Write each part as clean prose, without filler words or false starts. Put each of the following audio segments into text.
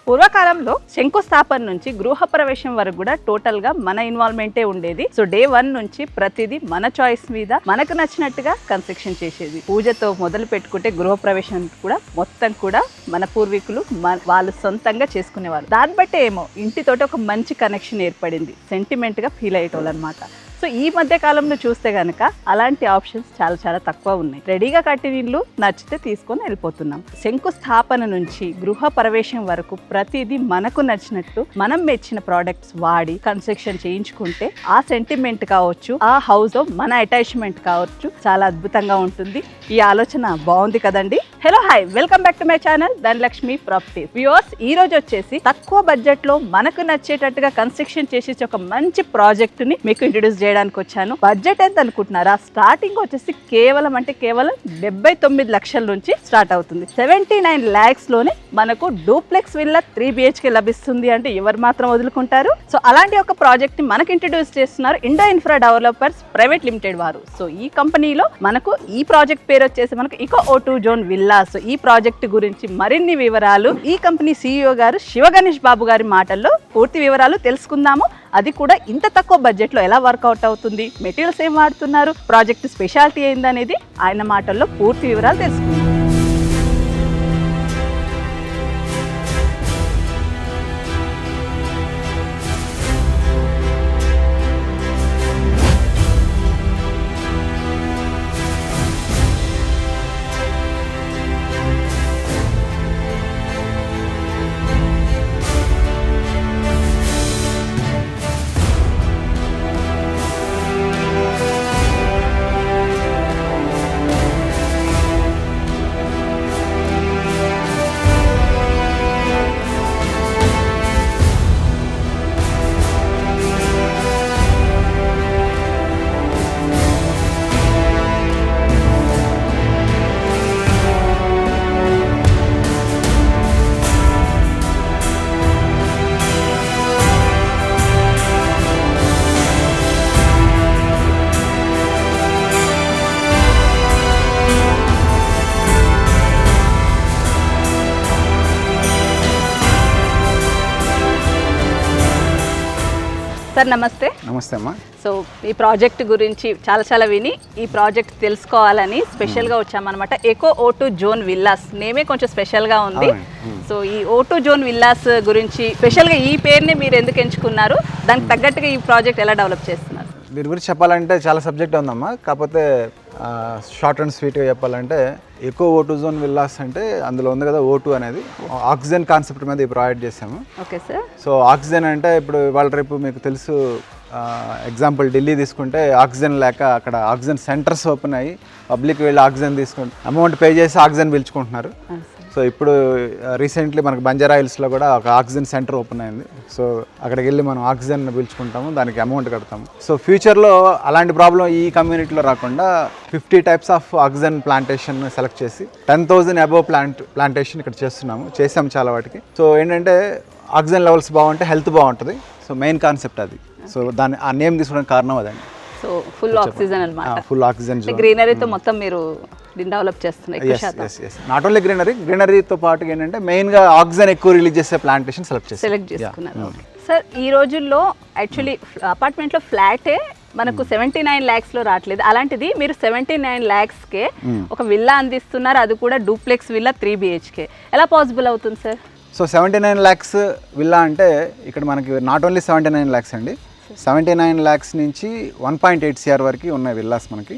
పూర్వకాలంలో శంకుస్థాపన నుంచి గృహప్రవేశం వరకు కూడా టోటల్ గా మన ఇన్వాల్వ్మెంటే ఉండేది. సో డే 1 నుంచి ప్రతిదీ మన చాయిస్ మీద మనకు నచ్చినట్టుగా కన్స్ట్రక్షన్ చేసేది. పూజతో మొదలు పెట్టుకుంటే గృహప్రవేశం కూడా మొత్తం కూడా మన పూర్వీకులు వాళ్ళు సొంతంగా చేసుకునేవారు. దాన్ని బట్టి ఏమో ఇంటితోటి ఒక మంచి కనెక్షన్ ఏర్పడింది, సెంటిమెంట్ గా ఫీల్ అయ్యేటోళ్ళు అనమాట. సో ఈ మధ్య కాలంలో చూస్తే కనుక అలాంటి ఆప్షన్స్ చాలా చాలా తక్కువ ఉన్నాయి. రెడీగా కట్టిన ఇల్లు నచ్చితే తీసుకొని వెళ్ళిపోతున్నాం. శంకుస్థాపన నుంచి గృహ ప్రవేశం వరకు ప్రతిదీ మనకు నచ్చినట్టు మనం మెచ్చిన ప్రోడక్ట్స్ వాడి కన్స్ట్రక్షన్ చేయించుకుంటే ఆ సెంటిమెంట్ కావచ్చు, ఆ హౌస్ మన అటాచ్మెంట్ కావచ్చు, చాలా అద్భుతంగా ఉంటుంది. ఈ ఆలోచన బాగుంది కదండి. Hello hi, welcome back to my channel Dhanalakshmi properties. Viewers, ఈ రోజు వచ్చేసి తక్కువ బడ్జెట్ లో మనకు నచ్చేటట్టుగా కన్స్ట్రక్షన్ చేసి ఒక మంచి ప్రాజెక్ట్ ని మీకు ఇంట్రొడ్యూస్ చేయడానికి వచ్చాను. బడ్జెట్ ఎంత అనుకుంటున్నారా? స్టార్టింగ్ వచ్చేసి కేవలం 79 లక్షల నుంచి స్టార్ట్ అవుతుంది. 79 lakhs లోనే మనకు డూప్లెక్స్ విల్లా 3 BHK లభిస్తుంది అంటే ఎవరు మాత్రం వదులుకుంటారు? సో అలాంటి ఒక ప్రాజెక్ట్ ని మనకు ఇంట్రొడ్యూస్ చేస్తున్నారు Indo infra developers private limited వారు. సో ఈ కంపెనీలో మనకు ఈ ప్రాజెక్ట్ పేరు వచ్చేసి మనకు ఇకో O2 జోన్ విల్లా. సో ఈ ప్రాజెక్ట్ గురించి మరిన్ని వివరాలు ఈ కంపెనీ CEO గారు శివ గణేష్ బాబు గారి మాటల్లో పూర్తి వివరాలు తెలుసుకుందాము. అది కూడా ఇంత తక్కువ బడ్జెట్ లో ఎలా వర్కౌట్ అవుతుంది, మెటీరియల్స్ ఏం వాడుతున్నారు, ప్రాజెక్ట్ స్పెషాలిటీ ఏందనేది ఆయన మాటల్లో పూర్తి వివరాలు తెలుసుకుందాం. సార్ నమస్తే. నమస్తే అమ్మా. సో ఈ ప్రాజెక్ట్ గురించి చాలా విని ఈ ప్రాజెక్ట్ తెలుసుకోవాలని స్పెషల్గా వచ్చామన్నమాట. ఎకో O2 జోన్ విల్లాస్ నేమే కొంచెం స్పెషల్గా ఉంది. సో ఈ O2 జోన్ విల్లాస్ గురించి స్పెషల్గా ఈ పేరుని మీరు ఎందుకు ఎంచుకున్నారు, దానికి తగ్గట్టుగా ఈ ప్రాజెక్ట్ ఎలా డెవలప్ చేస్తున్నారు? దీని గురించి చెప్పాలంటే చాలా సబ్జెక్ట్ ఉందమ్మా. కాకపోతే షార్ట్ అండ్ స్వీట్గా చెప్పాలంటే ఎకో O2 జోన్ విల్లాస్ అంటే అందులో ఉంది కదా O2 అనేది ఆక్సిజన్ కాన్సెప్ట్ మీద ప్రొవైడ్ చేసాము. Okay sir. సో ఆక్సిజన్ అంటే ఇప్పుడు ఇవాళ రేపు మీకు తెలుసు, ఎగ్జాంపుల్ ఢిల్లీ తీసుకుంటే ఆక్సిజన్ లేక అక్కడ ఆక్సిజన్ సెంటర్స్ ఓపెన్ అయ్యి పబ్లిక్ వెళ్ళి ఆక్సిజన్ తీసుకుంటే అమౌంట్ పే చేసి ఆక్సిజన్ పీల్చుకుంటున్నారు. సో ఇప్పుడు రీసెంట్లీ మనకు బంజారా హిల్స్లో కూడా ఒక ఆక్సిజన్ సెంటర్ ఓపెన్ అయింది. సో అక్కడికి వెళ్ళి మనం ఆక్సిజన్ పీల్చుకుంటాము, దానికి అమౌంట్ కడతాము. సో ఫ్యూచర్లో అలాంటి ప్రాబ్లం ఈ కమ్యూనిటీలో రాకుండా 50 types of oxygen plantation select చేసి 10,000 అబోవ్ ప్లాంటేషన్ ఇక్కడ చేసాము చాలా వాటికి. సో ఏంటంటే ఆక్సిజన్ లెవెల్స్ బాగుంటే హెల్త్ బాగుంటుంది. సో మెయిన్ కాన్సెప్ట్ అది. సో దాని ఆ నేమ్ తీసుకోవడానికి కారణం అదండి. సో ఫుల్ ఆక్సిజన్ అన్నమాట. ఫుల్ ఆక్సిజన్ గ్రీనరీతో మొత్తం మీరు డెవలప్ చేస్తున్నారు. నాట్ ఓన్లీ గ్రీనరీతో పాటు ఏంటంటే మెయిన్గా ఆక్సిజన్ ఎక్కువ రిలీజ్ చేసే ప్లాంటేషన్ సెలెక్ట్ చేసుకున్నారు. సార్ ఈ రోజుల్లో యాక్చువల్లీ అపార్ట్మెంట్లో ఫ్లాటే మనకు 79 lakhs లో రావట్లేదు. అలాంటిది మీరు 79 lakhsకే ఒక విల్లా అందిస్తున్నారు, అది కూడా డూప్లెక్స్ విల్లా 3 BHK. ఎలా పాసిబుల్ అవుతుంది సార్? సో 79 lakhs విల్లా అంటే ఇక్కడ మనకి నాట్ ఓన్లీ 79 lakhs అండి, 79 lakhs నుంచి 1.8 CR వరకు ఉన్నాయి విల్లాస్. మనకి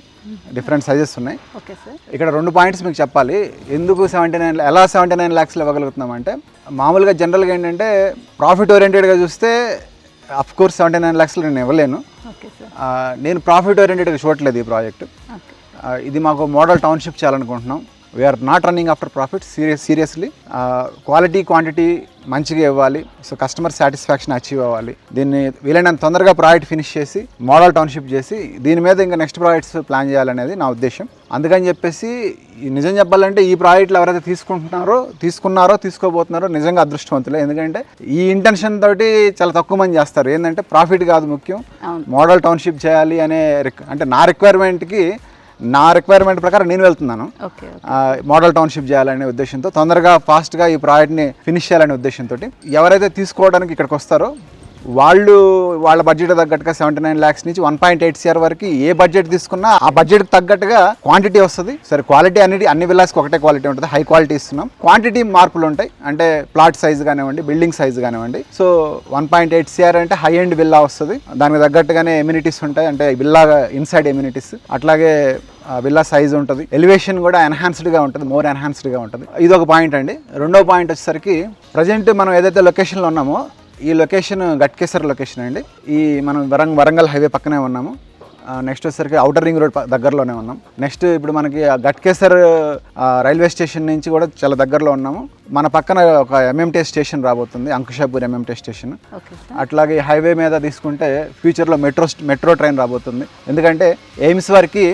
డిఫరెంట్ సైజెస్ ఉన్నాయి. Okay sir. ఇక్కడ 2 పాయింట్స్ మీకు చెప్పాలి. ఎందుకు 79 lakhsలో ఇవ్వగలుగుతున్నాం అంటే, మామూలుగా జనరల్గా ఏంటంటే ప్రాఫిట్ ఓరియంటెడ్గా చూస్తే అఫ్ కోర్స్ 79 lakhsలో నేను ఇవ్వలేను. నేను ప్రాఫిట్ ఓరియంటెడ్గా చూడట్లేదు ఈ ప్రాజెక్ట్. ఇది మాకు మోడల్ టౌన్షిప్ చేయాలనుకుంటున్నాం. We are not running after profit. Seriously quality quantity మంచిగా ఇవ్వాలి. సో కస్టమర్ సాటిస్ఫాక్షన్ అచీవ్ అవ్వాలి. దీన్ని వీలైనంత తొందరగా ప్రాజెక్ట్ ఫినిష్ చేసి మోడల్ టౌన్షిప్ చేసి దీని మీద ఇంకా నెక్స్ట్ ప్రాజెక్ట్స్ ప్లాన్ చేయాలనేది నా ఉద్దేశం. అందుకని చెప్పేసి నిజం చెప్పాలంటే ఈ ప్రాజెక్టులు ఎవరైతే తీసుకున్నారో తీసుకోబోతున్నారో నిజంగా అదృష్టవంతులే. ఎందుకంటే ఈ ఇంటెన్షన్ తోటి చాలా తక్కువ మంది చేస్తారు. ఏంటంటే ప్రాఫిట్ కాదు ముఖ్యం, మోడల్ టౌన్షిప్ చేయాలి అనే అంటే నా రిక్వైర్మెంట్కి నా రిక్వైర్మెంట్ ప్రకారం నేను వెళ్తున్నాను. ఓకే. మోడల్ టౌన్షిప్ చేయాలనే ఉద్దేశంతో, తొందరగా ఫాస్ట్గా ఈ ప్రాజెక్ట్ని ఫినిష్ చేయాలనే ఉద్దేశంతో ఎవరైతే తీసుకోవడానికి ఇక్కడికి వస్తారో వాళ్ళ బడ్జెట్ తగ్గట్టుగా 79 lakhs నుంచి 1.8 CR వరకు ఏ బడ్జెట్ తీసుకున్నా ఆ బడ్జెట్కి తగ్గట్టుగా క్వాంటిటీ వస్తుంది. సరే, క్వాలిటీ అనేది అన్ని విల్లాస్కి ఒకటే క్వాలిటీ ఉంటుంది, హై క్వాలిటీ ఇస్తున్నాం. క్వాంటిటీ మార్పులు ఉంటాయి, అంటే ప్లాట్ సైజ్ కానివ్వండి, బిల్డింగ్ సైజ్ కానివ్వండి. సో 1.8 CR అంటే హై ఎండ్ విల్లా వస్తుంది, దానికి తగ్గట్టుగానే ఎమ్యూనిటీస్ ఉంటాయి, అంటే విల్లా ఇన్సైడ్ ఎమ్యూనిటీస్. అట్లాగే విల్లా సైజ్ ఉంటుంది, ఎలివేషన్ కూడా ఎన్హాన్స్డ్గా ఉంటుంది, మోర్ ఎన్హాన్స్డ్గా ఉంటుంది. ఇది ఒక పాయింట్ అండి. రెండో పాయింట్ వచ్చేసరికి ప్రజెంట్ మనం ఏదైతే లొకేషన్లో ఉన్నామో ఈ లొకేషన్ గట్కేసర్ లొకేషన్ అండి. ఈ మనం వరంగల్ హైవే పక్కనే ఉన్నాము. నెక్స్ట్ వచ్చేసరికి ఔటర్ రింగ్ రోడ్ దగ్గరలోనే ఉన్నాం. నెక్స్ట్ ఇప్పుడు మనకి గట్కేసర్ రైల్వే స్టేషన్ నుంచి కూడా చాలా దగ్గరలో ఉన్నాము. మన పక్కన ఒక MMTS స్టేషన్ రాబోతుంది, అంకుషాపూర్ MMTS స్టేషన్. అట్లాగే హైవే మీద తీసుకుంటే ఫ్యూచర్లో మెట్రో ట్రైన్ రాబోతుంది, ఎందుకంటే ఎయిమ్స్ వరకు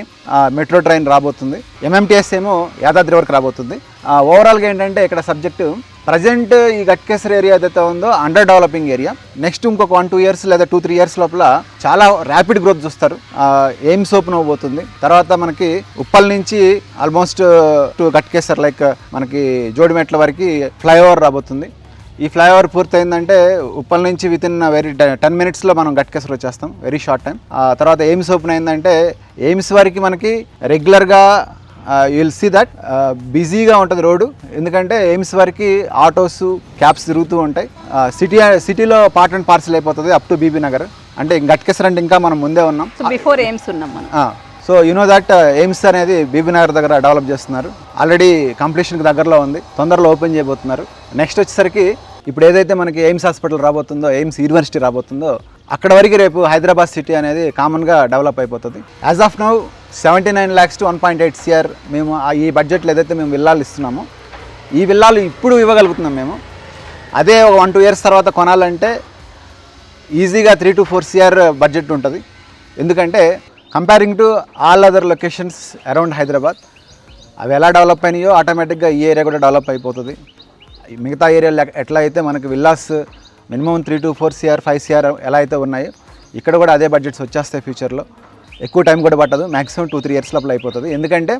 మెట్రో ట్రైన్ రాబోతుంది. MMTS ఏమో యాదాద్రి వరకు రాబోతుంది. ఓవరాల్గా ఏంటంటే ఇక్కడ సబ్జెక్టు ప్రజెంట్ ఈ గట్కేసర్ ఏరియా ఏదైతే ఉందో అండర్ డెవలపింగ్ ఏరియా. నెక్స్ట్ ఇంకొక 1-2 years లేదా 2-3 years లోపల చాలా ర్యాపిడ్ గ్రోత్ చూస్తారు. ఎయిమ్స్ ఓపెన్ అవబోతుంది. తర్వాత మనకి ఉప్పల్ నుంచి ఆల్మోస్ట్ టు గట్కేసర్ లైక్ మనకి జోడిమెట్ల వరకు ఫ్లైఓవర్ రాబోతుంది. ఈ ఫ్లైఓవర్ పూర్తయిందంటే ఉప్పల్ నుంచి వితిన్ వెరీ 10 minutesలో మనం గట్కేసర్ వచ్చేస్తాం, వెరీ షార్ట్ టైం. తర్వాత ఎయిమ్స్ ఓపెన్ అయిందంటే ఎయిమ్స్ వరకు మనకి రెగ్యులర్గా యూ విల్ సీ దట్ బిజీగా ఉంటుంది రోడ్డు, ఎందుకంటే ఎయిమ్స్ వరకు ఆటోస్ క్యాబ్స్ తిరుగుతూ ఉంటాయి. సిటీలో పార్ట్ అండ్ పార్సల్ అయిపోతుంది అప్ టు బీబీ నగర్. అంటే గట్కేసర్ అంటే ఇంకా మనం ముందే ఉన్నాం, బిఫోర్ ఎయిమ్స్ ఉన్నాం మనం. సో యూనో దట్ ఎయిమ్స్ అనేది బీబీ నగర్ దగ్గర డెవలప్ చేస్తున్నారు, ఆల్రెడీ కంప్లీషన్కి దగ్గరలో ఉంది, తొందరలో ఓపెన్ చేయబోతున్నారు. నెక్స్ట్ వచ్చేసరికి ఇప్పుడు ఏదైతే మనకి ఎయిమ్స్ హాస్పిటల్ రాబోతుందో, ఎయిమ్స్ యూనివర్సిటీ రాబోతుందో, అక్కడ వరకు రేపు హైదరాబాద్ సిటీ అనేది కామన్గా డెవలప్ అయిపోతుంది. As of now 79 lakhs to 1.8 CR మేము ఈ బడ్జెట్లో ఏదైతే మేము విల్లాలు ఇస్తున్నామో ఈ విల్లాలు ఇప్పుడు ఇవ్వగలుగుతున్నాం మేము. అదే ఒక 1-2 years తర్వాత కొనాలంటే ఈజీగా 3-4 CR బడ్జెట్ ఉంటుంది, ఎందుకంటే comparing to all other locations around Hyderabad అవి ఎలా డెవలప్ అయినాయో ఆటోమేటిక్గా ఈ ఏరియా కూడా డెవలప్ అయిపోతుంది. మిగతా ఏరియాలో ఎట్లా అయితే మనకి విల్లాస్ మినిమం 3-4 CR 5 CR ఎలా అయితే ఉన్నాయో ఇక్కడ కూడా అదే బడ్జెట్స్ వచ్చేస్తాయి ఫ్యూచర్లో. ఎక్కువ టైం కూడా పట్టదు, మ్యాక్సిమం 2-3 years లోపల అయిపోతుంది, ఎందుకంటే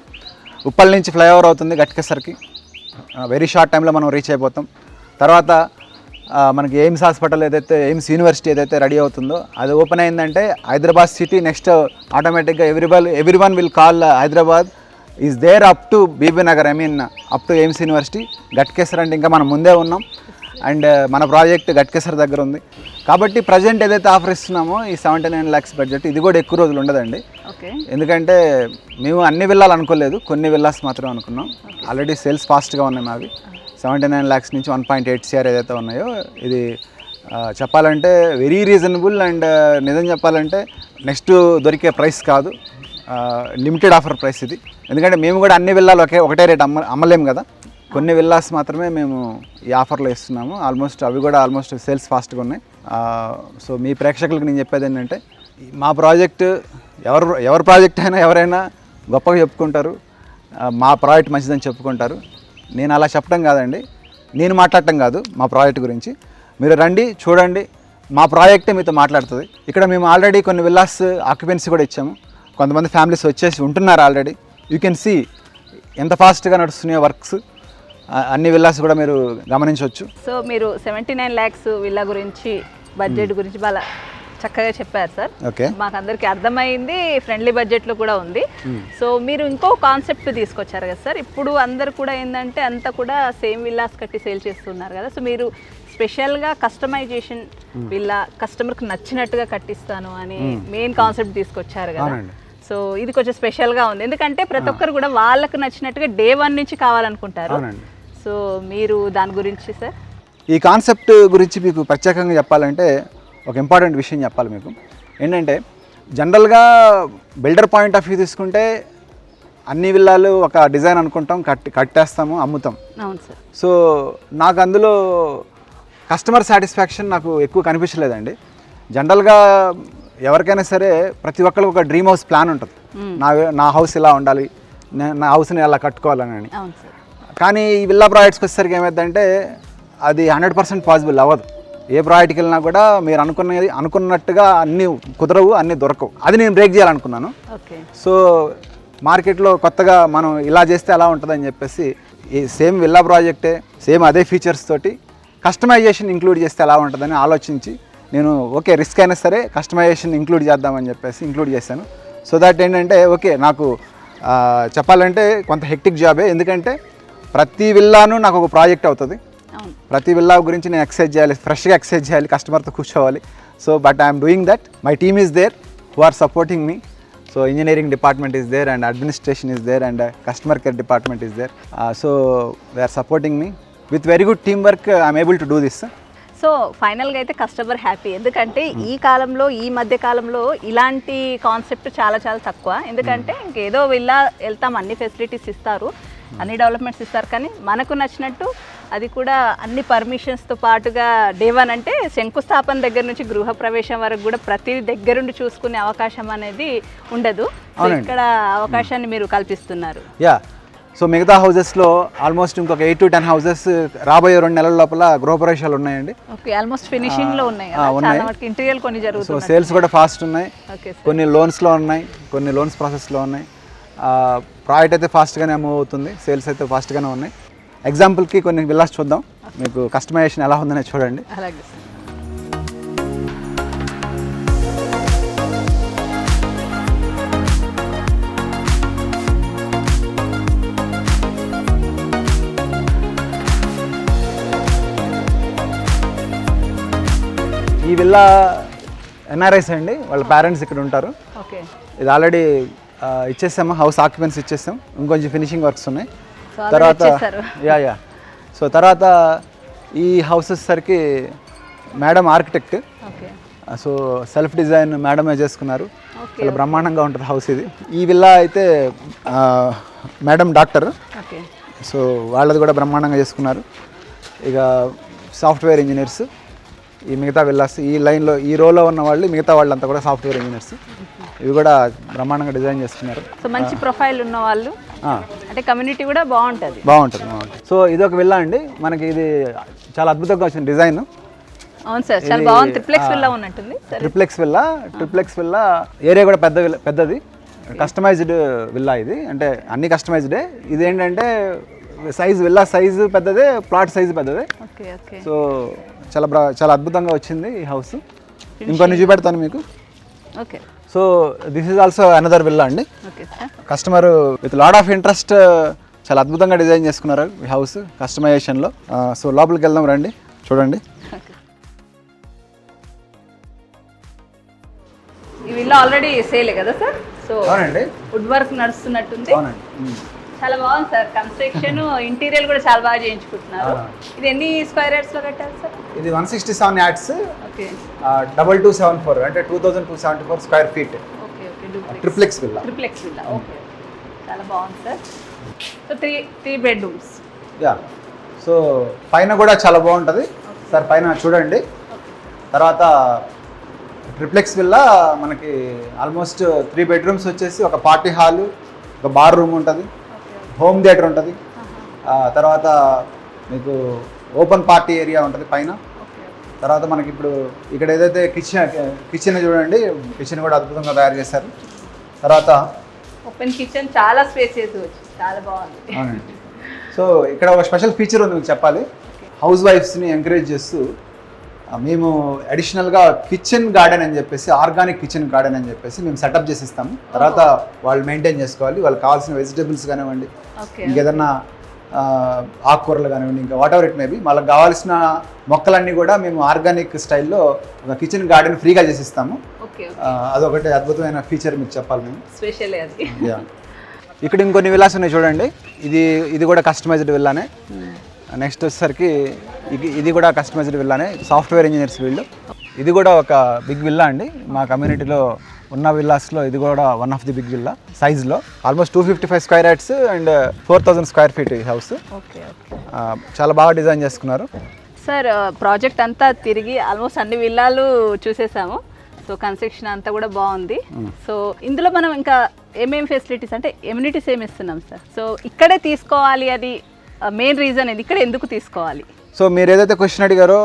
ఉప్పల్ నుంచి ఫ్లైఓవర్ అవుతుంది గట్కేసర్కి, వెరీ షార్ట్ టైంలో మనం రీచ్ అయిపోతాం. తర్వాత మనకి ఎయిమ్స్ హాస్పిటల్ ఏదైతే ఎయిమ్స్ యూనివర్సిటీ ఏదైతే రెడీ అవుతుందో అది ఓపెన్ అయిందంటే హైదరాబాద్ సిటీ నెక్స్ట్ ఆటోమేటిక్గా everyone will call Hyderabad is there up to BB Nagar, up to AIIMS university. Ghatkesar అంటే ఇంకా మనం ముందే ఉన్నాం, అండ్ మన ప్రాజెక్ట్ గట్కేసర్ దగ్గర ఉంది. కాబట్టి ప్రజెంట్ ఏదైతే ఆఫర్ ఇస్తున్నామో ఈ 79 lakhs బడ్జెట్ ఇది కూడా ఎక్కువ రోజులు ఉండదండి, ఎందుకంటే మేము అన్ని విల్లాలు అనుకోలేదు, కొన్ని విల్లాస్ మాత్రం అనుకున్నాం. ఆల్రెడీ సేల్స్ ఫాస్ట్గా ఉన్నాయి మావి. 79 lakhs నుంచి 1.8 CR ఏదైతే ఉన్నాయో ఇది చెప్పాలంటే వెరీ రీజనబుల్, అండ్ నిజం చెప్పాలంటే నెక్స్ట్ దొరికే ప్రైస్ కాదు, లిమిటెడ్ ఆఫర్ ప్రైస్ ఇది. ఎందుకంటే మేము కూడా అన్ని విల్లాలు ఒకటే రేట్ అమ్మలేము కదా, కొన్ని విల్లాస్ మాత్రమే మేము ఈ ఆఫర్లో ఇస్తున్నాము. అవి కూడా ఆల్మోస్ట్ సేల్స్ ఫాస్ట్గా ఉన్నాయి. సో మీ ప్రేక్షకులకు నేను చెప్పేది ఏంటంటే మా ప్రాజెక్ట్ ఎవరి ప్రాజెక్ట్ అయినా ఎవరైనా గొప్పగా చెప్పుకుంటారు, మా ప్రాజెక్ట్ మంచిదని చెప్పుకుంటారు. నేను అలా చెప్పడం కాదండి, నేను మాట్లాడటం కాదు మా ప్రాజెక్ట్ గురించి. మీరు రండి చూడండి, మా ప్రాజెక్టే మీతో మాట్లాడుతుంది. ఇక్కడ మేము ఆల్రెడీ కొన్ని విల్లాస్ ఆక్యుపెన్సీ కూడా ఇచ్చాము, కొంతమంది ఫ్యామిలీస్ వచ్చేసి ఉంటున్నారు ఆల్రెడీ. యూ కెన్ సీ ఎంత ఫాస్ట్గా నడుస్తున్నాయో వర్క్స్, అన్ని విల్లాస్ కూడా మీరు గమనించవచ్చు. సో మీరు 79 lakhs విల్లా గురించి బడ్జెట్ గురించి బాగా చక్కగా చెప్పారు సార్. ఓకే, మాకు అందరికీ అర్థమైంది, ఫ్రెండ్లీ బడ్జెట్లో కూడా ఉంది. సో మీరు ఇంకో కాన్సెప్ట్ తీసుకొచ్చారు కదా సార్, ఇప్పుడు అందరు కూడా ఏంటంటే అంతా కూడా సేమ్ విల్లాస్ కట్టి సేల్ చేస్తున్నారు కదా, సో మీరు స్పెషల్గా కస్టమైజేషన్ విల్లా కస్టమర్కి నచ్చినట్టుగా కట్టిస్తాను అని మెయిన్ కాన్సెప్ట్ తీసుకొచ్చారు కదా. సో ఇది కొంచెం స్పెషల్గా ఉంది, ఎందుకంటే ప్రతి ఒక్కరు కూడా వాళ్ళకు నచ్చినట్టుగా Day 1 నుంచి కావాలనుకుంటారు. సో మీరు దాని గురించి సార్, ఈ కాన్సెప్ట్ గురించి మీకు ప్రత్యేకంగా చెప్పాలంటే ఒక ఇంపార్టెంట్ విషయం చెప్పాలి మీకు. ఏంటంటే జనరల్గా బిల్డర్ పాయింట్ ఆఫ్ వ్యూ తీసుకుంటే అన్ని విల్లాలు ఒక డిజైన్ అనుకుంటాం, కట్టేస్తాము, అమ్ముతాం. అవును సార్. సో నాకు అందులో కస్టమర్ సాటిస్ఫాక్షన్ నాకు ఎక్కువ కనిపించలేదండి. జనరల్గా ఎవరికైనా సరే ప్రతి ఒక్కరికి ఒక డ్రీమ్ హౌస్ ప్లాన్ ఉంటుంది, నా హౌస్ ఇలా ఉండాలి, నా హౌస్ని ఎలా కట్టుకోవాలని. కానీ ఈ విల్లా ప్రాజెక్ట్స్కి వచ్చేసరికి ఏమైందంటే అది 100% పాసిబుల్ అవ్వదు. ఏ ప్రాజెక్ట్కి వెళ్ళినా కూడా మీరు అనుకున్నట్టుగా అన్నీ కుదరవు, అన్నీ దొరకవు. అది నేను బ్రేక్ చేయాలనుకున్నాను. సో మార్కెట్లో కొత్తగా మనం ఇలా చేస్తే ఎలా ఉంటుందని చెప్పేసి ఈ సేమ్ విల్లా ప్రాజెక్టే సేమ్ అదే ఫీచర్స్ తోటి కస్టమైజేషన్ ఇంక్లూడ్ చేస్తే ఎలా ఉంటుందని ఆలోచించి నేను ఓకే రిస్క్ అయినా సరే కస్టమైజేషన్ ఇంక్లూడ్ చేద్దామని చెప్పేసి ఇంక్లూడ్ చేశాను. సో దట్ ఏంటంటే ఓకే నాకు చెప్పాలంటే కొంత హెక్టిక్ జాబే, ఎందుకంటే ప్రతి విల్లాను నాకు ఒక ప్రాజెక్ట్ అవుతుంది. ప్రతి విల్లా గురించి నేను ఎక్సైజ్ చేయాలి, ఫ్రెష్గా ఎక్సైజ్ చేయాలి, కస్టమర్తో కూర్చోవాలి. So but I'm doing that. My team is there who are supporting me. So engineering department is there and administration is there and customer care department is there. So they are supporting me. With very good teamwork, I am able to do this. So ఫైనల్గా అయితే customer happy, ఎందుకంటే ఈ కాలంలో ఈ మధ్య కాలంలో ఇలాంటి concept చాలా చాలా తక్కువ. ఎందుకంటే ఇంకేదో విల్లా వెళ్తాం, అన్ని ఫెసిలిటీస్ ఇస్తారు, అన్ని డెవలప్మెంట్స్ ఇస్తారు, కానీ మనకు నచ్చినట్టు అది కూడా అన్ని పర్మిషన్స్తో పాటుగా డే 1 అంటే శంకుస్థాపన దగ్గర నుంచి గృహప్రవేశం వరకు కూడా ప్రతి దగ్గరుండి చూసుకునే అవకాశం అనేది ఉండదు. సో ఇక్కడ అవకాశాన్ని మీరు కల్పిస్తున్నారు. యా, సో మిగతా హౌజెస్లో ఆల్మోస్ట్ ఇంకొక 8 to 10 హౌజెస్ రాబోయే 2 నెలల లోపల గృహప్రవేశాలు ఉన్నాయండి. ఓకే, ఆల్మోస్ట్ ఫినిషింగ్లో ఉన్నాయి. చాలా వరకు ఇంటీరియర్ కొన్ని జరుగుతుంది. సో సేల్స్ కూడా ఫాస్ట్ ఉన్నాయి, కొన్ని లోన్స్లో ఉన్నాయి, కొన్ని లోన్స్ ప్రాసెస్లో ఉన్నాయి. ప్రాజెక్ట్ అయితే ఫాస్ట్గానే మూవ్ అవుతుంది, సేల్స్ అయితే ఫాస్ట్గానే ఉన్నాయి. ఎగ్జాంపుల్కి కొన్ని విల్లాస్ చూద్దాం, మీకు కస్టమైజేషన్ ఎలా ఉందనే చూడండి. అలాగే సార్. ఈ విల్లా ఎన్ఆర్ఐస్ అండి, వాళ్ళ పేరెంట్స్ ఇక్కడ ఉంటారు. ఓకే, ఇది ఆల్రెడీ ఇచ్చేసాము, హౌస్ ఆక్యుపెన్సీ ఇచ్చేసాం, ఇంకొంచెం ఫినిషింగ్ వర్క్స్ ఉన్నాయి. తర్వాత యా సో తర్వాత ఈ హౌసెస్ సరికి madam architect, so self design మేడమే చేసుకున్నారు. చాలా బ్రహ్మాండంగా ఉంటుంది హౌస్ ఇది. ఈ విల్లా అయితే మేడం డాక్టర్, సో వాళ్ళది కూడా బ్రహ్మాండంగా చేసుకున్నారు. ఇక సాఫ్ట్వేర్ ఇంజనీర్స్ ఈ మిగతా విల్లాస్, ఈ లైన్లో ఈ రోలో ఉన్న వాళ్ళు, మిగతా వాళ్ళంతా కూడా సాఫ్ట్వేర్ ఇంజనీర్స్. ఇవి కూడా బ్రహ్మాండంగా డిజైన్ చేసుకున్నారు. సో మంచి ప్రొఫైల్ ఉన్న వాళ్ళు, అంటే కమ్యూనిటీ కూడా బాగుంటుంది. సో ఇది ఒక విల్లా అండి, మనకి ఇది చాలా అద్భుతంగా వచ్చిన డిజైన్. అవును సార్, చాలా బాగుంది. ట్రిప్లెక్స్ విల్లా ఉన్నట్టుంది. ట్రిప్లెక్స్ విల్లా ఏరియా కూడా పెద్దది, కస్టమైజ్డ్ విల్లా ఇది. అంటే అన్ని కస్టమైజ్డే. ఇది ఏంటంటే విల్లా సైజు పెద్దదే, ప్లాట్ సైజు పెద్దదే. సో చాలా అద్భుతంగా వచ్చింది ఈ హౌస్. ఇంకొన్ని చూపెడతాను మీకు. Okay, so this is also another villa అండి. Customer with lot of interest చాలా అద్భుతంగా డిజైన్ చేసుకున్నారు ఈ హౌస్ కస్టమైజేషన్లో. సో లోపలికి వెళ్దాం రండి, చూడండి. ఈ విల్లా ఆల్రెడీ సేలే కదా సార్? సో అవునండి, వుడ్ వర్క్ నడుస్తున్నట్టుంది. అవునండి, చాలా బాగుంది సార్. కన్స్ట్రక్షన్ ఇంటీరియర్ కూడా చాలా బాగా చేయించుకుంటున్నారు. ఇది ఎన్ని స్క్వేర్ యార్డ్స్ లో కట్టారు సార్? ఇది 167 యార్డ్స్. ఓకే, 2274 అంటే 2274 square feet. Okay okay, triplex villa. Okay, చాలా బాగుంది sir. So 3 bedrooms. Yeah, so పైన కూడా చాలా బాగుంటుంది సార్, పైన చూడండి. తర్వాత ట్రిప్లెక్స్ విల్లా మనకి ఆల్మోస్ట్ 3 బెడ్రూమ్స్ వచ్చేసి ఒక పార్టీ హాలు, ఒక బార్ రూమ్ ఉంటుంది, హోమ్ థియేటర్ ఉంటుంది. తర్వాత మీకు ఓపెన్ పార్టీ ఏరియా ఉంటుంది పైన. తర్వాత మనకి ఇప్పుడు ఇక్కడ ఏదైతే కిచెన్ చూడండి, కిచెన్ కూడా అద్భుతంగా తయారు చేశారు. తర్వాత ఓపెన్ కిచెన్, చాలా స్పేసియస్, చాలా బాగుంది. అవునండి. సో ఇక్కడ ఒక స్పెషల్ ఫీచర్ ఉంది మీకు చెప్పాలి. హౌస్ వైఫ్స్ని ఎంకరేజ్ చేస్తూ మేము అడిషనల్గా కిచెన్ గార్డెన్ అని చెప్పేసి, ఆర్గానిక్ కిచెన్ గార్డెన్ అని చెప్పేసి మేము సెటప్ చేసి ఇస్తాము. తర్వాత వాళ్ళు మెయింటైన్ చేసుకోవాలి, వాళ్ళకి కావాల్సిన వెజిటేబుల్స్ కానివ్వండి, ఇంకేదన్నా ఆకుకూరలు కానివ్వండి, ఇంకా వాట్ ఎవర్ ఇట్ మేబీ, వాళ్ళకి కావాల్సిన మొక్కలన్నీ కూడా మేము ఆర్గానిక్ స్టైల్లో ఒక కిచెన్ గార్డెన్ ఫ్రీగా చేసి ఇస్తాము. అదొకటి అద్భుతమైన ఫీచర్ మీకు చెప్పాలి మేము. స్పెషల్ అది. ఇక్కడ ఇంకొన్ని విల్లాస్ ఉన్నాయి చూడండి. ఇది కూడా కస్టమైజ్డ్ విల్లానే. నెక్స్ట్ వచ్చేసరికి ఇది కూడా కస్టమైజ్డ్ విల్లానే, సాఫ్ట్వేర్ ఇంజనీర్స్ వీళ్ళు. ఇది కూడా ఒక బిగ్ విల్లా అండి, మా కమ్యూనిటీలో ఉన్న విల్లాస్లో ఇది కూడా one of the big villa సైజ్లో. Almost 255 square yards and 4000 square feet ఈ హౌస్. చాలా బాగా డిజైన్ చేసుకున్నారు సార్. ప్రాజెక్ట్ అంతా తిరిగి ఆల్మోస్ట్ అన్ని విల్లాలు చూసేసాము. సో కన్స్ట్రక్షన్ అంతా కూడా బాగుంది. సో ఇందులో మనం ఇంకా ఏమేమి ఫెసిలిటీస్ అంటే ఎమ్యూనిటీస్ ఏమి ఇస్తున్నాం సార్? సో ఇక్కడే తీసుకోవాలి అని మెయిన్ రీజన్ ఇది, ఇక్కడ ఎందుకు తీసుకోవాలి? సో మీరు ఏదైతే క్వశ్చన్ అడిగారో,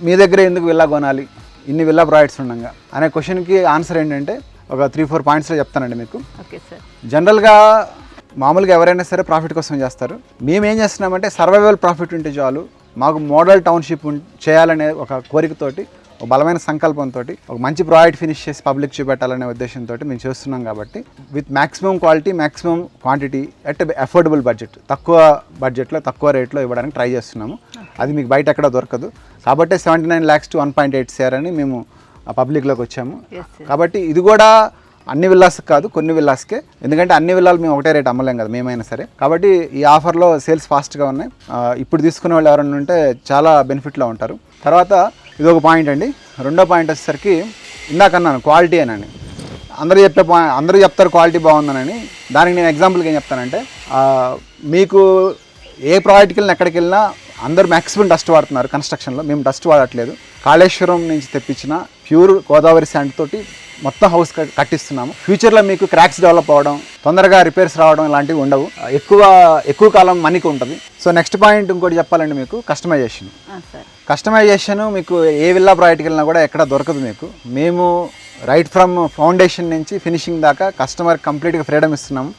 మీ దగ్గర ఎందుకు విల్లా కొనాలి ఇన్ని విల్లా ప్రాజెక్ట్స్ ఉండగా అనే క్వశ్చన్కి ఆన్సర్ ఏంటంటే, ఒక 3-4 పాయింట్స్లో చెప్తానండి మీకు. Okay sir. జనరల్గా మామూలుగా ఎవరైనా సరే ప్రాఫిట్ కోసం చేస్తారు. మేము ఏం చేస్తున్నామంటే సర్వైవల్ ప్రాఫిట్ ఉంటే చాలు, మాకు మోడల్ టౌన్షిప్ చేయాలనే ఒక కోరికతోటి, ఒక బలమైన సంకల్పంతో, ఒక మంచి ప్రాజెక్ట్ ఫినిష్ చేసి పబ్లిక్ చూపెట్టాలనే ఉద్దేశంతో మేము చేస్తున్నాం. కాబట్టి with maximum quality, maximum quantity at affordable budget, తక్కువ బడ్జెట్లో తక్కువ రేట్లో ఇవ్వడానికి ట్రై చేస్తున్నాము. అది మీకు బయట ఎక్కడ దొరకదు. కాబట్టి 79 lakhs to 1.8 crore అని మేము పబ్లిక్లోకి వచ్చాము. కాబట్టి ఇది కూడా అన్ని విల్లాస్ కాదు, కొన్ని విల్లాస్కే, ఎందుకంటే అన్ని విల్లాలు మేము ఒకటే రేట్ అమ్మలేం కదా మేమైనా సరే. కాబట్టి ఈ ఆఫర్లో సేల్స్ ఫాస్ట్గా ఉన్నాయి. ఇప్పుడు తీసుకునే వాళ్ళు ఎవరైనా ఉంటే చాలా బెనిఫిట్లో ఉంటారు. తర్వాత ఇది ఒక పాయింట్ అండి. రెండో పాయింట్ వచ్చేసరికి ఇందాక అన్నాను క్వాలిటీ అని. అందరూ చెప్తారు క్వాలిటీ బాగుందనని. దానికి నేను ఎగ్జాంపుల్గా ఏం చెప్తానంటే, మీకు ఏ ప్రాజెక్ట్కి వెళ్ళినా ఎక్కడికి వెళ్ళినా అందరూ మ్యాక్సిమం డస్ట్ వాడుతున్నారు కన్స్ట్రక్షన్లో. మేము డస్ట్ వాడట్లేదు. కాళేశ్వరం నుంచి తెప్పించిన ప్యూర్ గోదావరి శాండ్ తోటి మొత్తం హౌస్ కట్టిస్తున్నాము. ఫ్యూచర్లో మీకు క్రాక్స్ డెవలప్ అవ్వడం, తొందరగా రిపేర్స్ రావడం ఇలాంటివి ఉండవు. ఎక్కువ కాలం మనీకి ఉంటుంది. సో నెక్స్ట్ పాయింట్ ఇంకోటి చెప్పాలండి మీకు, కస్టమైజేషన్ మీకు ఏ విల్లా ప్రాజెక్ట్కి వెళ్ళినా కూడా ఎక్కడ దొరకదు మీకు. మేము రైట్ ఫ్రమ్ ఫౌండేషన్ నుంచి ఫినిషింగ్ దాకా కస్టమర్ కంప్లీట్గా ఫ్రీడమ్ ఇస్తున్నాము.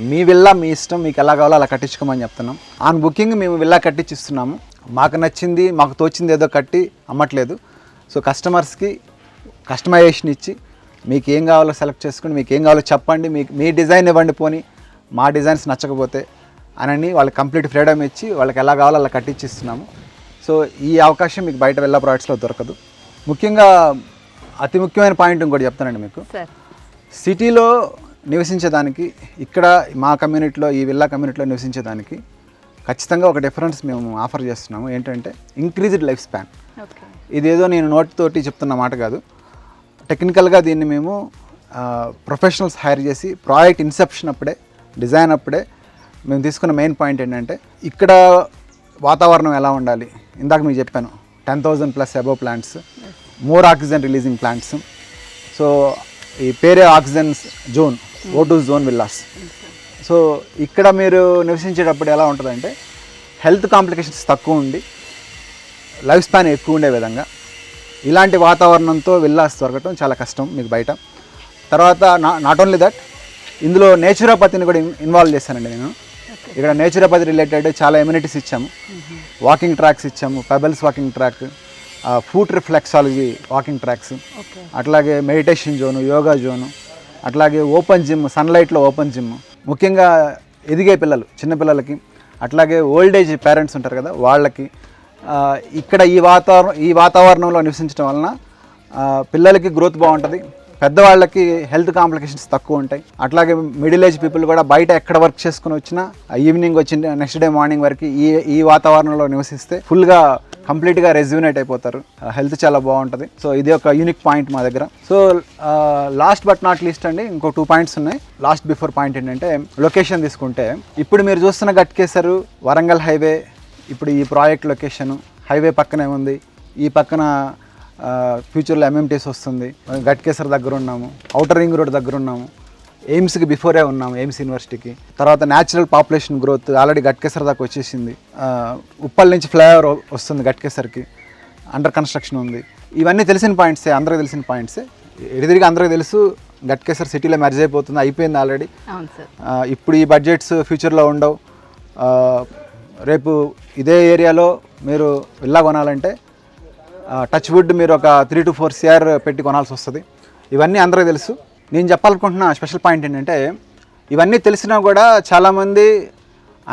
మీ విల్లా మీ ఇష్టం, మీకు ఎలా కావాలో అలా కట్టించుకోమని చెప్తున్నాం. ఆన్ బుకింగ్ మేము విల్లా కట్టించిస్తున్నాము. మాకు నచ్చింది, మాకు తోచింది ఏదో కట్టి అమ్మట్లేదు. సో కస్టమర్స్కి కస్టమైజేషన్ ఇచ్చి మీకు ఏం కావాలో సెలెక్ట్ చేసుకుని, మీకు ఏం కావాలో చెప్పండి, మీ డిజైన్ ఇవ్వండి, పోని మా డిజైన్స్ నచ్చకపోతే అని వాళ్ళకి కంప్లీట్ ఫ్రీడమ్ ఇచ్చి వాళ్ళకి ఎలా కావాలో అలా కట్టించిస్తున్నాము. సో ఈ అవకాశం మీకు బయట విల్లా ప్రాజెక్ట్స్లో దొరకదు. ముఖ్యంగా అతి ముఖ్యమైన పాయింట్ ఇంకోటి చెప్తానండి మీకు. సిటీలో నివసించేదానికి, ఇక్కడ మా కమ్యూనిటీలో, ఈ విల్లా కమ్యూనిటీలో నివసించేదానికి ఖచ్చితంగా ఒక డిఫరెన్స్ మేము ఆఫర్ చేస్తున్నాము. ఏంటంటే ఇంక్రీజ్డ్ లైఫ్ స్పాన్. ఇదేదో నేను నోటితోటి చెప్తున్న మాట కాదు. టెక్నికల్గా దీన్ని మేము ప్రొఫెషనల్స్ హైర్ చేసి ప్రాజెక్ట్ ఇన్సెప్షన్ అప్పుడే, డిజైన్ అప్పుడే మేము తీసుకున్న మెయిన్ పాయింట్ ఏంటంటే, ఇక్కడ వాతావరణం ఎలా ఉండాలి. ఇందాక మీకు చెప్పాను 10,000+ above plants, more oxygen releasing plants. So ఈ పేరే oxygen zone, O2 zone villas. So ఇక్కడ మీరు నివసించేటప్పుడు ఎలా ఉంటుందంటే, హెల్త్ కాంప్లికేషన్స్ తక్కువ ఉండి లైఫ్ స్పాన్ ఎక్కువ ఉండే విధంగా ఇలాంటి వాతావరణంతో విల్లాస్ దొరకటం చాలా కష్టం మీకు బయట. తర్వాత నాట్ ఓన్లీ దట్, ఇందులో నేచురోపతిని కూడా ఇన్వాల్వ్ చేశానండి నేను. ఇక్కడ నేచురోపతి రిలేటెడ్ చాలా ఎమ్యూనిటీస్ ఇచ్చాము. వాకింగ్ ట్రాక్స్ ఇచ్చాము, pebbles walking track, foot reflexology walking tracks, అట్లాగే మెడిటేషన్ జోను, యోగా జోను, అట్లాగే ఓపెన్ జిమ్, సన్లైట్లో ఓపెన్ జిమ్. ముఖ్యంగా ఎదిగే పిల్లలు, చిన్నపిల్లలకి, అట్లాగే ఓల్డ్ ఏజ్ పేరెంట్స్ ఉంటారు కదా వాళ్ళకి. ఇక్కడ ఈ వాతావరణంలో నివసించడం వలన పిల్లలకి గ్రోత్ బాగుంటుంది, పెద్దవాళ్ళకి హెల్త్ కాంప్లికేషన్స్ తక్కువ ఉంటాయి. అట్లాగే మిడిల్ ఏజ్ పీపుల్ కూడా బయట ఎక్కడ వర్క్ చేసుకుని వచ్చినా ఈవినింగ్ వచ్చిన నెక్స్ట్ డే మార్నింగ్ వరకు ఈ వాతావరణంలో నివసిస్తే ఫుల్గా కంప్లీట్గా రెజ్యూనేట్ అయిపోతారు. హెల్త్ చాలా బాగుంటుంది. సో ఇది ఒక యూనిక్ పాయింట్ మా దగ్గర. So last but not least అండి, ఇంకో 2 పాయింట్స్ ఉన్నాయి. లాస్ట్ బిఫోర్ పాయింట్ ఏంటంటే, లొకేషన్ తీసుకుంటే ఇప్పుడు మీరు చూస్తున్న గట్కేసర్ వరంగల్ హైవే, ఇప్పుడు ఈ ప్రాజెక్ట్ లొకేషను హైవే పక్కనే ఉంది. ఈ పక్కన ఫ్యూచర్లో MMTS వస్తుంది. గట్కేసర్ దగ్గర ఉన్నాము, ఔటర్ రింగ్ రోడ్ దగ్గర ఉన్నాము, ఎయిమ్స్కి బిఫోరే ఉన్నాము, ఎయిమ్స్ యూనివర్సిటీకి. తర్వాత natural population growth already Ghatkesar దాకా వచ్చేసింది. ఉప్పల్ నుంచి ఫ్లైఓవర్ వస్తుంది గట్కేసర్కి, అండర్ కన్స్ట్రక్షన్ ఉంది. ఇవన్నీ తెలిసిన పాయింట్సే, అందరికీ తెలిసిన పాయింట్సే. ఎడిదిరిగి అందరికీ తెలుసు గట్కేసర్ సిటీలో మెర్జ్ అయిపోతుంది, అయిపోయింది ఆల్రెడీ. ఇప్పుడు ఈ బడ్జెట్స్ ఫ్యూచర్లో ఉండవు. రేపు ఇదే ఏరియాలో మీరు విల్లా కొనాలంటే టచ్ వుడ్ మీరు ఒక 3 to 4 CR పెట్టి కొనాల్సి వస్తుంది. ఇవన్నీ అందరికీ తెలుసు. నేను చెప్పాలనుకుంటున్న స్పెషల్ పాయింట్ ఏంటంటే, ఇవన్నీ తెలిసినా కూడా చాలామంది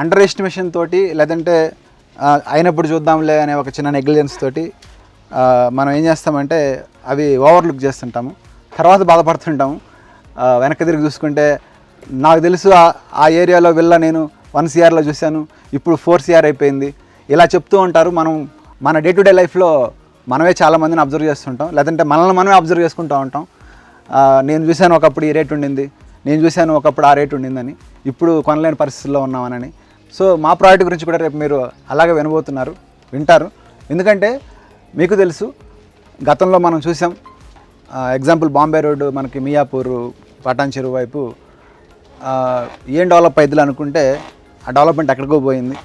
అండర్ ఎస్టిమేషన్ తోటి, లేదంటే అయినప్పుడు చూద్దాంలే అనే ఒక చిన్న నెగ్లిజెన్స్ తోటి మనం ఏం చేస్తామంటే అవి ఓవర్లుక్ చేస్తుంటాము, తర్వాత బాధపడుతుంటాము. వెనక్కి తిరిగి చూసుకుంటే నాకు తెలుసు ఆ ఏరియాలో విల్లా నేను 1 CRలో చూశాను, ఇప్పుడు 4 CR అయిపోయింది. ఇలా చెప్తూ ఉంటారు. మన డే టు డే లైఫ్లో మనమే చాలామందిని అబ్జర్వ్ చేస్తుంటాం, లేదంటే మనమే అబ్జర్వ్ చేసుకుంటూ ఉంటాం. నేను చూశాను ఒకప్పుడు ఈ రేట్ ఉండింది, నేను చూశాను ఒకప్పుడు ఆ రేట్ ఉండిందని, ఇప్పుడు కొనలేని పరిస్థితుల్లో ఉన్నామని. సో మా ప్రాజెక్ట్ గురించి కూడా రేపు మీరు అలాగే వింటారు. ఎందుకంటే మీకు తెలుసు, గతంలో మనం చూసాం. ఎగ్జాంపుల్ బాంబే రోడ్డు మనకి మియాపూర్, పటాన్ చెరువు వైపు ఏం డెవలప్ అవుతుంది అనుకుంటే ఆ డెవలప్మెంట్ ఎక్కడికో పోయింది.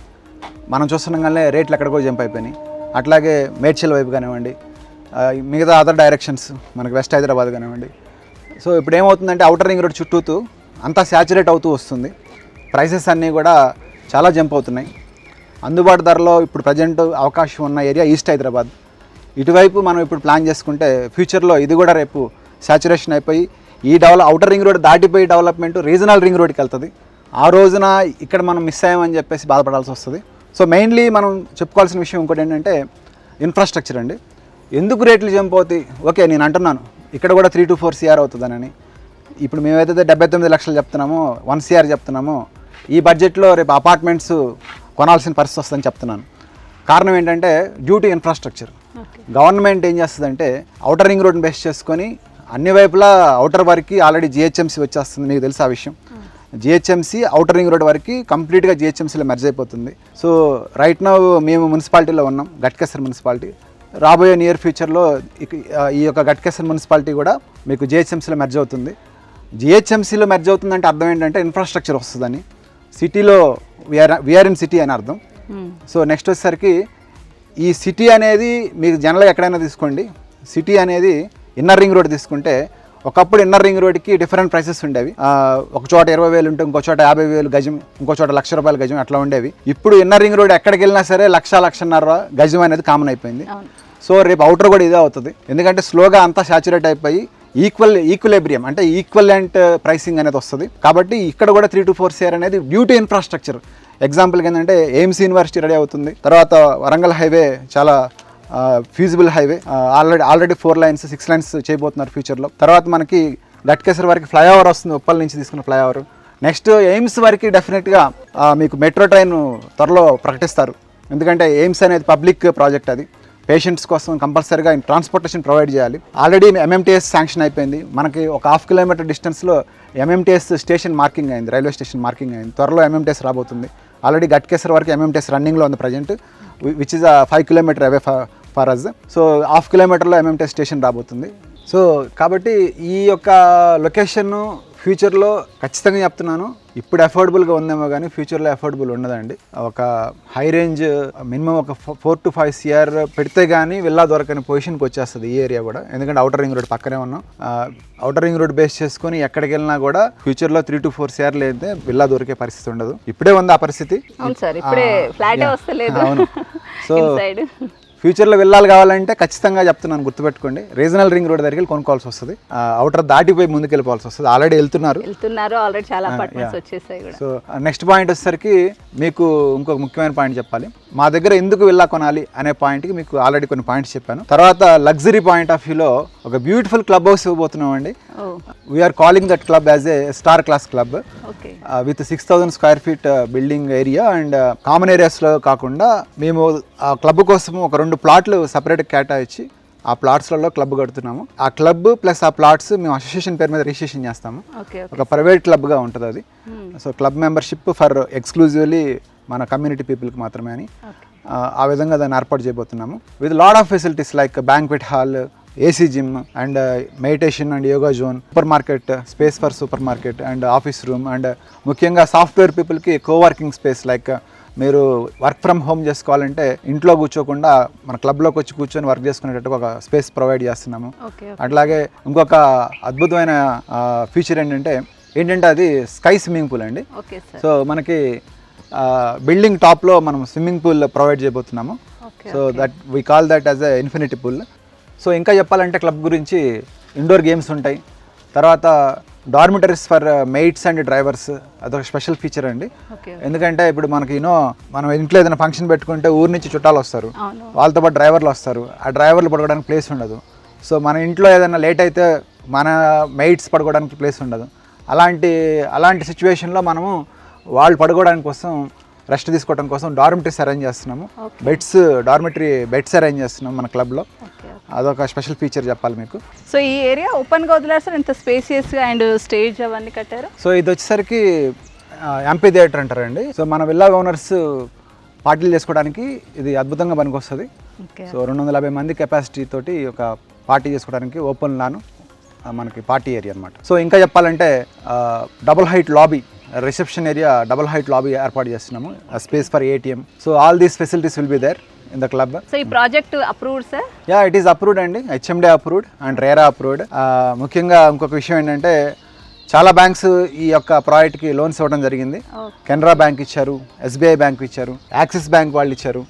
మనం చూస్తున్నాగానే రేట్లు ఎక్కడికో జంప్ అయిపోయినాయి. అట్లాగే మేడ్చల్ వైపు కానివ్వండి, మిగతా అదర్ డైరెక్షన్స్, మనకి వెస్ట్ హైదరాబాద్ కానివ్వండి. సో ఇప్పుడు ఏమవుతుందంటే అవుటర్ రింగ్ రోడ్ చుట్టూతూ అంతా శాచురేట్ అవుతూ వస్తుంది. ప్రైసెస్ అన్నీ కూడా చాలా జంప్ అవుతున్నాయి. అందుబాటు ధరలో ఇప్పుడు ప్రజెంట్ అవకాశం ఉన్న ఏరియా ఈస్ట్ హైదరాబాద్. ఇటువైపు మనం ఇప్పుడు ప్లాన్ చేసుకుంటే ఫ్యూచర్లో ఇది కూడా రేపు శాచురేషన్ అయిపోయి ఈ అవుటర్ రింగ్ రోడ్ దాటిపోయి డెవలప్మెంట్ రీజనల్ రింగ్ రోడ్కి వెళ్తుంది. ఆ రోజున ఇక్కడ మనం మిస్ అయ్యామని చెప్పేసి బాధపడాల్సి వస్తుంది. సో మెయిన్లీ మనం చెప్పుకోవాల్సిన విషయం ఇంకోటి ఏంటంటే ఇన్ఫ్రాస్ట్రక్చర్ అండి. ఎందుకు రేట్లు జంప్ అవుతాయి? ఓకే, నేను అంటున్నాను ఇక్కడ కూడా 3 to 4 CR అవుతుందని. ఇప్పుడు మేమైతే 79 లక్షలు చెప్తున్నామో 1 CR చెప్తున్నామో ఈ బడ్జెట్లో రేపు అపార్ట్మెంట్స్ కొనాల్సిన పరిస్థితి వస్తుందని చెప్తున్నాను. కారణం ఏంటంటే డ్యూ టు ఇన్ఫ్రాస్ట్రక్చర్. గవర్నమెంట్ ఏం చేస్తుందంటే అవుటర్ రింగ్ రోడ్ని బేస్ చేసుకొని అన్ని వైపులా అవుటర్ వరకు ఆల్రెడీ GHMC వచ్చేస్తుంది. మీకు తెలుసు ఆ విషయం. GHMC అవుటర్ రింగ్ రోడ్ వరకు కంప్లీట్గా GHMCలో మెర్జ్ అయిపోతుంది. సో రైట్ నౌ మేము మున్సిపాలిటీలో ఉన్నాం, గట్కేసర్ మున్సిపాలిటీ. రాబోయే నియర్ ఫ్యూచర్లో ఈ యొక్క గట్కేసర్ మున్సిపాలిటీ కూడా మీకు GHMCలో మెర్జ్ అవుతుంది. GHMCలో మెర్జ్ అవుతుందంటే అర్థం ఏంటంటే ఇన్ఫ్రాస్ట్రక్చర్ వస్తుందని. సిటీలో వీఆర్ ఇన్ సిటీ అని అర్థం. సో నెక్స్ట్ వచ్చేసరికి ఈ సిటీ అనేది మీకు జనరల్గా ఎక్కడైనా తీసుకోండి, సిటీ అనేది ఇన్నర్ రింగ్ రోడ్ తీసుకుంటే ఒకప్పుడు ఇన్నర్ రింగ్ రోడ్కి డిఫరెంట్ ప్రైసెస్ ఉండేవి. ఒక చోట 20,000 ఉంటే ఇంకో చోట 50,000 గజం, ఇంకో చోట ₹1,00,000 గజం అట్లా ఉండేవి. ఇప్పుడు ఇన్నర్ రింగ్ రోడ్ ఎక్కడికి వెళ్ళినా సరే 1,00,000-1,50,000 గజం అనేది కామన్ అయిపోయింది. సో రేపు అవుటర్ కూడా ఇదే అవుతుంది. ఎందుకంటే స్లోగా అంతా సాచురేట్ అయిపోయి ఈక్విలిబ్రియం అంటే ఈక్వలెంట్ ప్రైసింగ్ అనేది వస్తుంది. కాబట్టి ఇక్కడ కూడా 3 to 4 CR అనేది డ్యూ టు ఇన్ఫ్రాస్ట్రక్చర్. ఎగ్జాంపుల్కి ఏంటంటే ఎయిమ్స్ యూనివర్సిటీ రెడీ అవుతుంది. తర్వాత వరంగల్ హైవే చాలా fusible highway, already 4 lanes 6 lanes చేయబోతున్నారు ఫ్యూచర్లో. తర్వాత మనకి గట్కేసర్ వరకు ఫ్లైఓవర్ వస్తుంది, ఉప్పల్ నుంచి తీసుకున్న ఫ్లైఓవర్. నెక్స్ట్ ఎయిమ్స్ వరకు డెఫినెట్గా మీకు మెట్రో ట్రైన్ త్వరలో ప్రకటిస్తారు. ఎందుకంటే ఎయిమ్స్ అనేది పబ్లిక్ ప్రాజెక్ట్, అది పేషెంట్స్ కోసం కంపల్సరీగా ట్రాన్స్పోర్టేషన్ ప్రొవైడ్ చేయాలి. ఆల్రెడీ MMTS శాంక్షన్ అయిపోయింది. మనకి ఒక 1/2 kilometer డిస్టెన్స్లో MMTS స్టేషన్ మార్కింగ్ అయింది, రైల్వే స్టేషన్ మార్కింగ్ అయింది. త్వరలో MMTS రాబోతుంది. ఆల్రెడీ గట్కేసర్ వరకు MMTS రన్నింగ్లో ఉంది present, which is 5 kilometer away for us. So 1/2 kilometerలో MMTS స్టేషన్ రాబోతుంది. సో కాబట్టి ఈ యొక్క లొకేషన్ ఫ్యూచర్లో ఖచ్చితంగా చెప్తున్నాను, ఇప్పుడు అఫోర్డబుల్గా ఉందేమో కానీ ఫ్యూచర్లో అఫోర్డబుల్ ఉండదండి. ఒక హై రేంజ్ మినిమం ఒక 4 to 5 CR పెడితే కానీ విల్లా దొరకని పొజిషన్కి వచ్చేస్తుంది ఈ ఏరియా కూడా. ఎందుకంటే అవుటర్ రింగ్ రోడ్ పక్కనే ఉన్నాం. అవుటర్ రింగ్ రోడ్ బేస్ చేసుకొని ఎక్కడికి వెళ్ళినా కూడా ఫ్యూచర్లో 3 to 4 CR లేదంటే విల్లా దొరికే పరిస్థితి ఉండదు. ఇప్పుడే ఉంది ఆ పరిస్థితి. అవును. సో ఫ్యూచర్లో వెళ్ళాలి కావాలంటే ఖచ్చితంగా చెప్తున్నాను, గుర్తుపెట్టుకోండి, రీజనల్ రింగ్ రోడ్ దగ్గరికి కొనుక్కోవాల్సి వస్తుంది. అవుటర్ దాటిపోయి ముందుకు వెళ్ళిపోవాల్సి వస్తుంది. ఆల్రెడీ వెళ్తున్నారు, ఆల్రెడీ చాలా అపార్ట్మెంట్స్ వచ్చేసాయి కూడా. సో నెక్స్ట్ పాయింట్ వచ్చేసరికి మీకు ఇంకొక ముఖ్యమైన పాయింట్ చెప్పాలి. మా దగ్గర ఎందుకు విల్లా కొనాలి అనే పాయింట్కి మీకు ఆల్రెడీ కొన్ని పాయింట్స్ చెప్పాను. తర్వాత లగ్జరీ పాయింట్ ఆఫ్ వ్యూలో ఒక బ్యూటిఫుల్ క్లబ్ హౌస్ ఇవ్వబోతున్నాం అండి. We are calling that club as a star class club with 6,000 square feet building area and common ఏరియాస్లో కాకుండా మేము ఆ క్లబ్ కోసం ఒక 2 ప్లాట్లు సపరేట్గా కేటాయించి ఆ ప్లాట్స్లలో క్లబ్ కడుతున్నాము. ఆ క్లబ్ ప్లస్ ఆ ప్లాట్స్ మేము అసోసియేషన్ పేరు మీద రిజిస్ట్రేషన్ చేస్తాము. ఒక ప్రైవేట్ క్లబ్గా ఉంటుంది అది. So club membership for exclusively మన కమ్యూనిటీ పీపుల్కి మాత్రమే అని ఆ విధంగా దాన్ని ఏర్పాటు చేయబోతున్నాము. With lot of facilities like banquet hall, AC gym and meditation and yoga zone, super market space for super market and office room and ముఖ్యంగా సాఫ్ట్వేర్ పీపుల్కి కోవర్కింగ్ స్పేస్. లైక్ మీరు వర్క్ ఫ్రమ్ హోమ్ చేసుకోవాలంటే ఇంట్లో కూర్చోకుండా మన క్లబ్లోకి వచ్చి కూర్చొని వర్క్ చేసుకునేటట్టు ఒక స్పేస్ ప్రొవైడ్ చేస్తున్నాము. అట్లాగే ఇంకొక అద్భుతమైన ఫీచర్ ఏంటంటే అది స్కై స్విమ్మింగ్ పూల్ అండి. సో మనకి బిల్డింగ్ టాప్లో మనం స్విమ్మింగ్ పూల్ ప్రొవైడ్ చేయబోతున్నాము. So that we call that as a infinity pool. So ఇంకా చెప్పాలంటే క్లబ్ గురించి ఇండోర్ గేమ్స్ ఉంటాయి. తర్వాత డార్మిటరీస్ ఫర్ మెయిట్స్ అండ్ డ్రైవర్స్, అదొక స్పెషల్ ఫీచర్ అండి. ఎందుకంటే ఇప్పుడు మనకి మనం ఇంట్లో ఏదైనా ఫంక్షన్ పెట్టుకుంటే ఊరి నుంచి చుట్టాలు వస్తారు, వాళ్ళతో పాటు డ్రైవర్లు వస్తారు. ఆ డ్రైవర్లు పడుకోవడానికి ప్లేస్ ఉండదు. సో మన ఇంట్లో ఏదైనా లేట్ అయితే మన మెయిట్స్ పడుకోవడానికి ప్లేస్ ఉండదు. అలాంటి సిచ్యువేషన్లో మనము వాళ్ళు పడుకోవడానికి కోసం, రెస్ట్ తీసుకోవడం కోసం డార్మిటరీస్ అరేంజ్ చేస్తున్నాము. డార్మిటరీ బెడ్స్ అరేంజ్ చేస్తున్నాము మన క్లబ్లో. అదొక స్పెషల్ ఫీచర్ చెప్పాలి మీకు. సో ఈ ఏరియా ఓపెన్గా వదిలేరు సార్, ఇంత స్పేసియస్గా అండ్ స్టేజ్ అవన్నీ కట్టారు. సో ఇది వచ్చేసరికి ఎంపీ థియేటర్ అంటారండి. సో మన విల్లా ఓనర్స్ పార్టీలు చేసుకోవడానికి ఇది అద్భుతంగా పనికొస్తుంది. సో 250 మంది కెపాసిటీ తోటి ఒక పార్టీ చేసుకోవడానికి ఓపెన్ లాను మనకి పార్టీ ఏరియా అనమాట. సో ఇంకా చెప్పాలంటే double height lobby, reception area double height lobby ఏర్పాటు చేస్తున్నాము, space for ATM. So all these facilities will be there. in the club. సో ఈ project approved sir? Yeah, it is approved అండి, HMD approved and RERA approved. ముఖ్యంగా ఇంకొక విషయం ఏంటంటే చాలా బ్యాంక్స్ ఈ యొక్క ప్రాజెక్ట్కి లోన్స్ ఇవ్వడం జరిగింది. కెనరా బ్యాంక్ ఇచ్చారు, ఎస్బీఐ బ్యాంక్ ఇచ్చారు, యాక్సిస్ బ్యాంక్ వాళ్ళు ఇచ్చారు,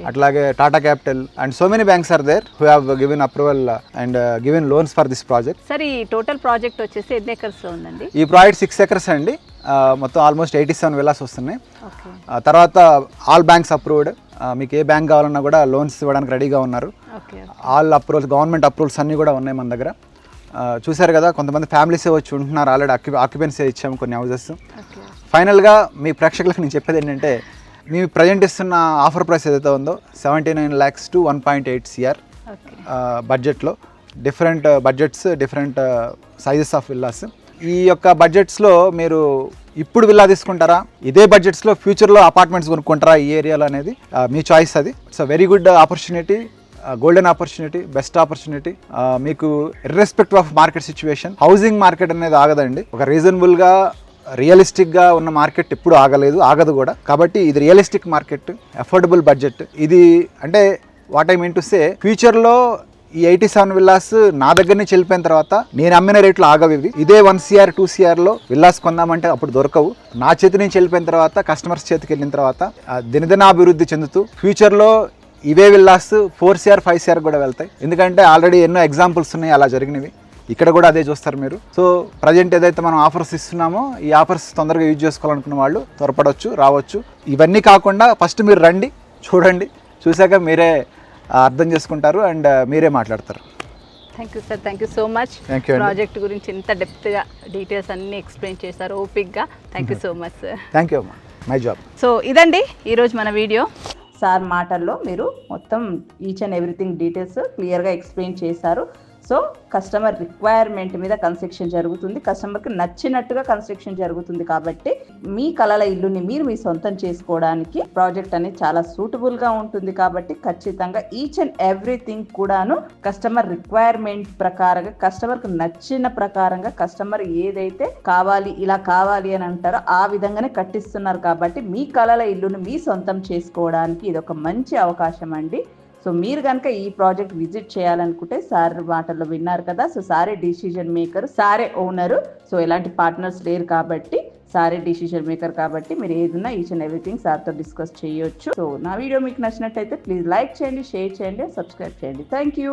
అట్లాగే Tata Capital and so many banks are there who have given approval and given loans for this project. Sir ఈ టోటల్ ప్రాజెక్ట్ వచ్చేసి ఎన్ని ఎకర్స్ లో ఉందండి? ఈ ప్రాజెక్ట్ 6 acres అండి. మొత్తం ఆల్మోస్ట్ 87 villas వస్తున్నాయి. తర్వాత ఆల్ బ్యాంక్స్ అప్రూవ్డ్. మీకు ఏ బ్యాంక్ కావాలన్నా కూడా లోన్స్ ఇవ్వడానికి రెడీగా ఉన్నారు. ఆల్ అప్రూవల్స్, గవర్నమెంట్ అప్రూవల్స్ అన్నీ కూడా ఉన్నాయి మన దగ్గర. చూశారు కదా, కొంతమంది ఫ్యామిలీస్ వచ్చి ఉంటున్నారు, ఆల్రెడీ ఆక్యుపెన్సీ ఇచ్చాము కొన్ని హౌసెస్. ఫైనల్గా మీ ప్రేక్షకులకు నేను చెప్పేది ఏంటంటే, మీ ప్రజెంట్ ఇస్తున్న ఆఫర్ ప్రైస్ ఏదైతే ఉందో 79 lakhs to 1.8 crore బడ్జెట్లో. Different budgets, different sizes of villas. ఈ యొక్క బడ్జెట్స్లో మీరు ఇప్పుడు విల్లా తీసుకుంటారా, ఇదే బడ్జెట్స్లో ఫ్యూచర్లో అపార్ట్మెంట్స్ కొనుక్కుంటారా ఈ ఏరియాలో అనేది మీ చాయిస్. అది it's a very good opportunity, golden opportunity, best opportunity. మీకు irrespective of market situation, housing market అనేది ఆగదండి. ఒక రీజనబుల్గా రియలిస్టిక్గా ఉన్న మార్కెట్ ఎప్పుడు ఆగదు కూడా. కాబట్టి ఇది రియలిస్టిక్ మార్కెట్, అఫోర్డబుల్ బడ్జెట్ ఇది. అంటే what I mean to say, ఫ్యూచర్లో ఈ 87 villas నా దగ్గర నుంచి వెళ్ళిపోయిన తర్వాత నేను అమ్మిన రేట్లు ఆగవు ఇవి. ఇదే 1 crore 2 crore విల్లాస్ కొందామంటే అప్పుడు దొరకవు. నా చేతి నుంచి వెళ్ళిపోయిన తర్వాత, కస్టమర్స్ చేతికి వెళ్ళిన తర్వాత దినదిన అభివృద్ధి చెందుతూ ఫ్యూచర్లో ఇవే విల్లాస్ 4 crore 5 crore కూడా వెళ్తాయి. ఎందుకంటే ఆల్రెడీ ఎన్నో ఎగ్జాంపుల్స్ ఉన్నాయి అలా జరిగినవి. ఇక్కడ కూడా అదే చూస్తారు మీరు. సో ప్రజెంట్ ఏదైతే మనం ఆఫర్స్ ఇస్తున్నామో, ఈ ఆఫర్స్ తొందరగా యూజ్ చేసుకోవాలనుకున్న వాళ్ళు త్వరపడవచ్చు, రావచ్చు. ఇవన్నీ కాకుండా ఫస్ట్ మీరు రండి, చూడండి, చూశాక మీరే అర్థం చేసుకుంటారు అండ్ మీరే మాట్లాడతారు. Thank you sir, thank you so much. Project గురించి ఇంత డెప్త్గా డీటెయిల్స్ అన్నీ ఎక్స్ప్లెయిన్ చేశారు ఓపిక్గా. Thank you so much sir. Thank you, my job. So ఇదండి ఈరోజు మన వీడియో. సార్ మాటల్లో మీరు మొత్తం ఈచ్ అండ్ ఎవ్రీథింగ్ డీటెయిల్స్ క్లియర్గా ఎక్స్ప్లెయిన్ చేశారు. సో కస్టమర్ రిక్వైర్మెంట్ మీద కన్స్ట్రక్షన్ జరుగుతుంది, కస్టమర్కి నచ్చినట్టుగా కన్స్ట్రక్షన్ జరుగుతుంది. కాబట్టి మీ కలల ఇల్లుని మీరు మీ సొంతం చేసుకోవడానికి ప్రాజెక్ట్ అనేది చాలా సూటబుల్గా ఉంటుంది. కాబట్టి ఖచ్చితంగా ఈచ్ అండ్ ఎవ్రీథింగ్ కూడాను కస్టమర్ రిక్వైర్మెంట్ ప్రకారంగా, కస్టమర్కి నచ్చిన ప్రకారంగా, కస్టమర్ ఏదైతే కావాలి, ఇలా కావాలి అని అంటారో ఆ విధంగానే కట్టిస్తున్నారు. కాబట్టి మీ కలల ఇల్లుని మీ సొంతం చేసుకోవడానికి ఇది ఒక మంచి అవకాశం అండి. సో మీరు కనుక ఈ ప్రాజెక్ట్ విజిట్ చేయాలనుకుంటే సార్ మాటల్లో విన్నారు కదా, సో సారే డిసిజన్ మేకర్, సారే ఓనరు. సో ఎలాంటి పార్ట్నర్స్ లేరు కాబట్టి సారే డిసిజన్ మేకర్. కాబట్టి మీరు ఏదన్నా ఈచ్ అండ్ ఎవ్రీథింగ్ సార్తో డిస్కస్ చేయొచ్చు. సో నా వీడియో మీకు నచ్చినట్టయితే ప్లీజ్ లైక్ చేయండి, షేర్ చేయండి, సబ్స్క్రైబ్ చేయండి. Thank you.